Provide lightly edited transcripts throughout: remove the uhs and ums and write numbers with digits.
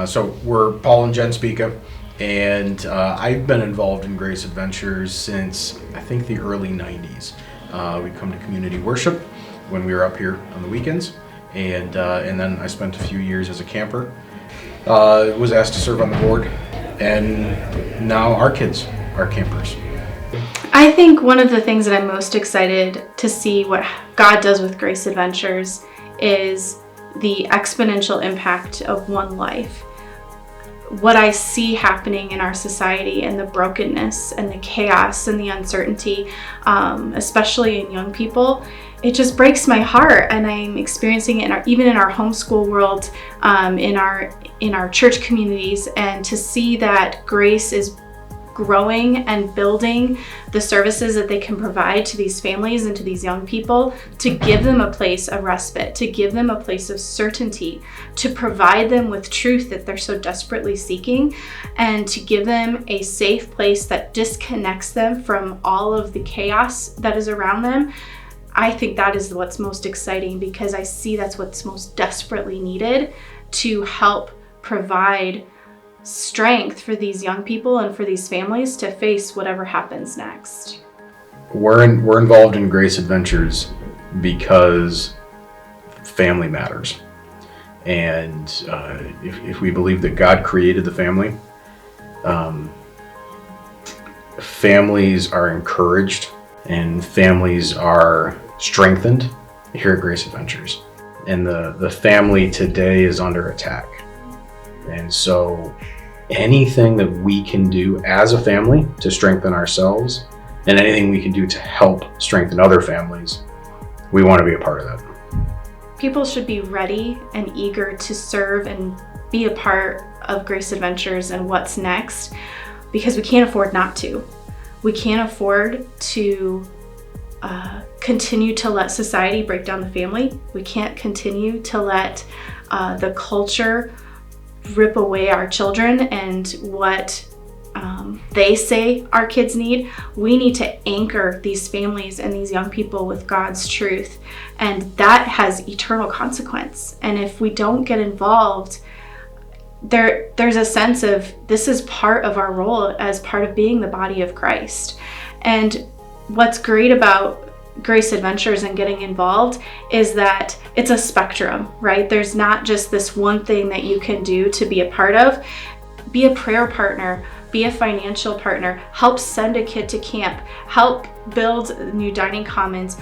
So we're Paul and Jen Spica, and I've been involved in Grace Adventures since I think the early 90s. We'd come to community worship when we were up here on the weekends, and then I spent a few years as a camper. Was asked to serve on the board, and now our kids are campers. I think one of the things that I'm most excited to see what God does with Grace Adventures is the exponential impact of one life. What I see happening in our society and the brokenness and the chaos and the uncertainty, especially in young people, it just breaks my heart. And I'm experiencing it even in our homeschool world, in our church communities, and to see that Grace is growing and building the services that they can provide to these families and to these young people, to give them a place of respite, to give them a place of certainty, to provide them with truth that they're so desperately seeking, and to give them a safe place that disconnects them from all of the chaos that is around them. I think that is what's most exciting, because I see that's what's most desperately needed to help provide strength for these young people and for these families to face whatever happens next. We're involved in Grace Adventures because family matters, and if we believe that God created the family, families are encouraged and families are strengthened here at Grace Adventures, and the family today is under attack. And so anything that we can do as a family to strengthen ourselves, and anything we can do to help strengthen other families, we want to be a part of that. People should be ready and eager to serve and be a part of Grace Adventures and what's next, because we can't afford not to. We can't afford to continue to let society break down the family. We can't continue to let the culture rip away our children and what they say our kids need. We need to anchor these families and these young people with God's truth, and that has eternal consequence. And if we don't get involved, there's a sense of this is part of our role as part of being the body of Christ. And what's great about Grace Adventures and getting involved is that it's a spectrum, right? There's not just this one thing that you can do to be a part of. Be a prayer partner, be a financial partner, help send a kid to camp, help build new dining commons,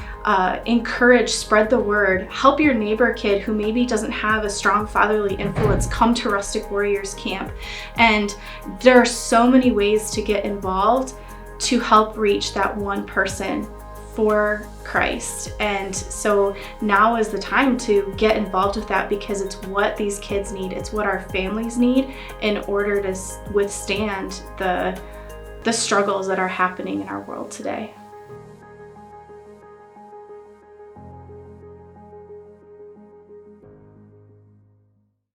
encourage, spread the word, help your neighbor kid who maybe doesn't have a strong fatherly influence come to Rustic Warriors Camp. And there are so many ways to get involved to help reach that one person for Christ. And so now is the time to get involved with that, because it's what these kids need, it's what our families need in order to withstand the struggles that are happening in our world today.